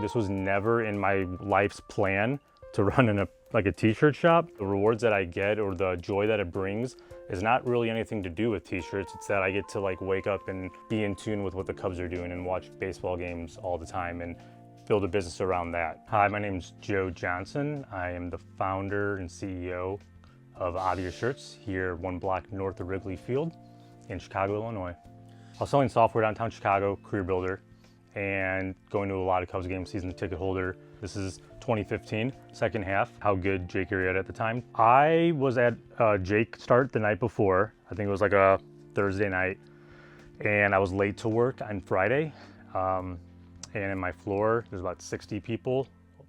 This was never in my life's plan to run in a t-shirt shop. The rewards that I get or the joy that it brings is not really anything to do with t-shirts. It's that I get to like wake up and be in tune with what the Cubs are doing and watch baseball games all the time and build a business around that. Hi, my name is Joe Johnson. I am the founder and CEO of Obvious Shirts here 1 block north of Wrigley Field in Chicago, Illinois. I was selling software downtown Chicago, career builder, and going to a lot of Cubs games, season ticket holder. This is 2015, second half. How good Jake Arrieta at the time. I was at Jake start the night before. I think it was like a Thursday night, and I was late to work on Friday. And in my floor, there's about 60 people.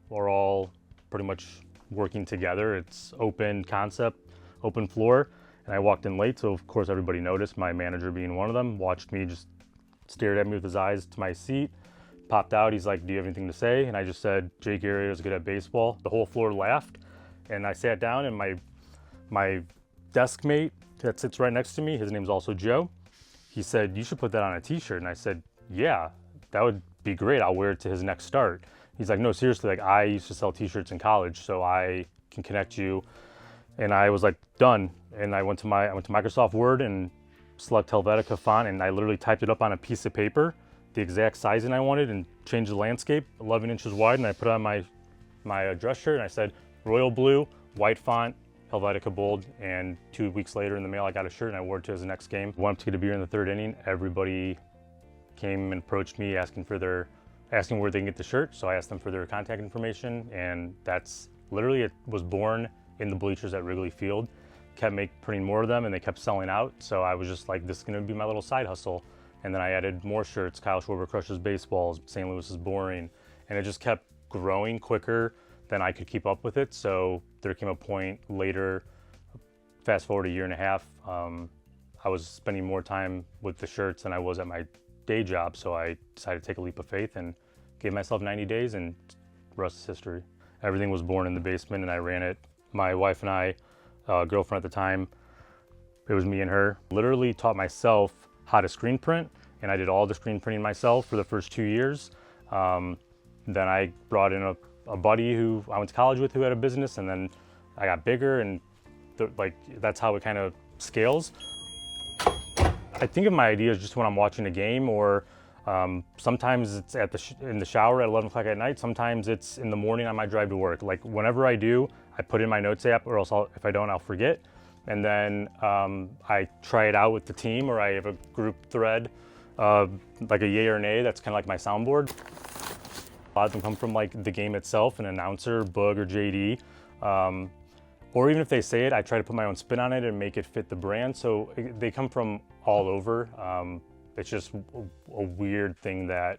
We're all pretty much working together. It's open concept, open floor. And I walked in late, so of course everybody noticed, my manager being one of them, watched me, just stared at me with his eyes to my seat, popped out. He's like, do you have anything to say? And I just said, Jake Arrieta is good at baseball. The whole floor laughed, and I sat down, and my desk mate that sits right next to me, his name's also Joe, he said, you should put that on a t-shirt. And I said, yeah, that would be great. I'll wear it to his next start. He's like, no, seriously, like I used to sell t-shirts in college, so I can connect you. And I was like, done. And I went to Microsoft Word and select Helvetica font, and I literally typed it up on a piece of paper, the exact sizing I wanted, and changed the landscape, 11 inches wide, and I put it on my dress shirt, and I said, royal blue, white font, Helvetica bold, and 2 weeks later in the mail I got a shirt and I wore it to his next game. Went up to get a beer in the third inning. Everybody came and approached me asking where they can get the shirt, so I asked them for their contact information, and that's literally, it was born in the bleachers at Wrigley Field. Kept printing more of them, and they kept selling out, so I was just like, this is gonna be my little side hustle. And then I added more shirts, Kyle Schwarber crushes baseballs, St. Louis is boring, and it just kept growing quicker than I could keep up with it. So there came a point later, fast forward a year and a half, I was spending more time with the shirts than I was at my day job, so I decided to take a leap of faith and gave myself 90 days, and the rest is history. Everything was born in the basement, and I ran it. My wife and I, girlfriend at the time, it was me and her, literally taught myself how to screen print, and I did all the screen printing myself for the first 2 years. Then I brought in a buddy who I went to college with who had a business, and then I got bigger, and that's how it kind of scales. I think of my ideas just when I'm watching a game, or sometimes it's in the shower at 11 o'clock at night. Sometimes it's in the morning on my drive to work. Like whenever I do, I put in my notes app, or else if I don't, I'll forget. And then I try it out with the team, or I have a group thread, like a yay or nay, that's kind of like my soundboard. A lot of them come from like the game itself, an announcer, Boog or JD. Or even if they say it, I try to put my own spin on it and make it fit the brand. So they come from all over. It's just a weird thing that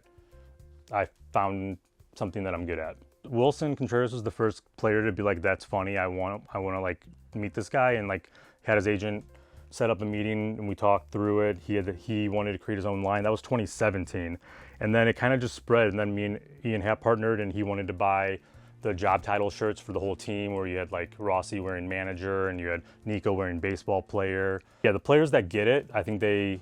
I found something that I'm good at. Wilson Contreras was the first player to be like, that's funny, I want to like meet this guy, and like had his agent set up a meeting and we talked through it. He wanted to create his own line. That was 2017. And then it kind of just spread, and then me and Ian Happ partnered, and he wanted to buy the job title shirts for the whole team, where you had like Rossi wearing manager and you had Nico wearing baseball player. Yeah, the players that get it, I think they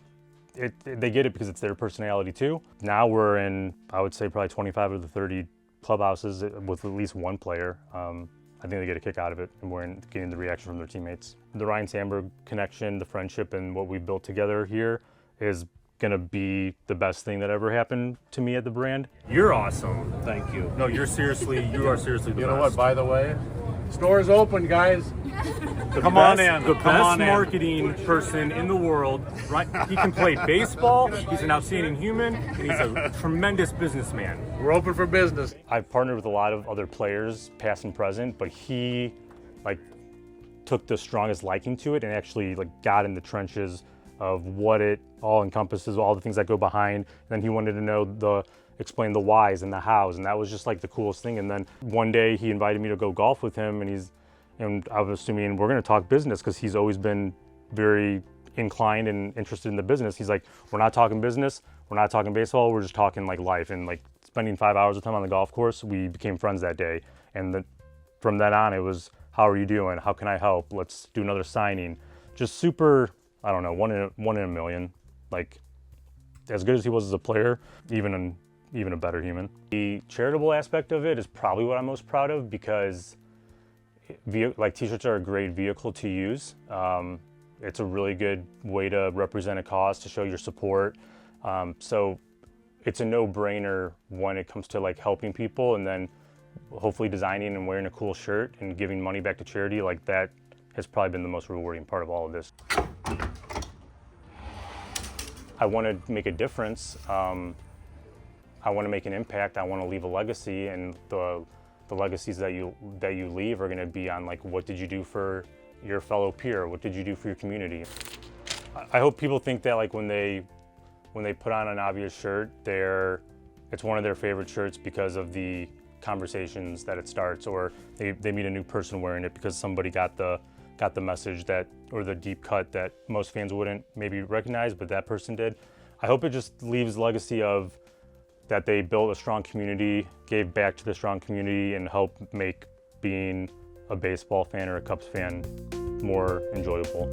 get it because it's their personality too. Now we're in, I would say probably 25 of the 30 clubhouses with at least one player. I think they get a kick out of it, and getting the reaction from their teammates. The Ryne Sandberg connection, the friendship, and what we've built together here is gonna be the best thing that ever happened to me at the brand. You're awesome. Thank you. No, you are seriously the best. You know what, by the way? Store's open, guys. Come on in. The best marketing person in the world. Right? He can play baseball. He's an outstanding human, and he's a tremendous businessman. We're open for business. I've partnered with a lot of other players, past and present, but he took the strongest liking to it and actually got in the trenches of what it all encompasses, all the things that go behind. And then he wanted to know explain the whys and the hows, and that was just the coolest thing. And then one day he invited me to go golf with him, and I was assuming we're going to talk business because he's always been very inclined and interested in the business. He's like, we're not talking business, we're not talking baseball, we're just talking life. And spending 5 hours with him on the golf course, we became friends that day. And from then on, it was, how are you doing? How can I help? Let's do another signing. Just super, I don't know, one in a million. As good as he was as a player, even even a better human. The charitable aspect of it is probably what I'm most proud of because like t-shirts are a great vehicle to use. It's a really good way to represent a cause, to show your support. So it's a no-brainer when it comes to like helping people, and then hopefully designing and wearing a cool shirt and giving money back to charity. Like that has probably been the most rewarding part of all of this. I want to make a difference. I want to make an impact. I want to leave a legacy, and the legacies that you leave are going to be on like, what did you do for your fellow peer? What did you do for your community? I hope people think that like when they put on an obvious shirt, it's one of their favorite shirts because of the conversations that it starts, or they meet a new person wearing it because somebody got the message that, or the deep cut that most fans wouldn't maybe recognize, but that person did. I hope it just leaves legacy of that they built a strong community, gave back to the strong community, and helped make being a baseball fan or a Cubs fan more enjoyable.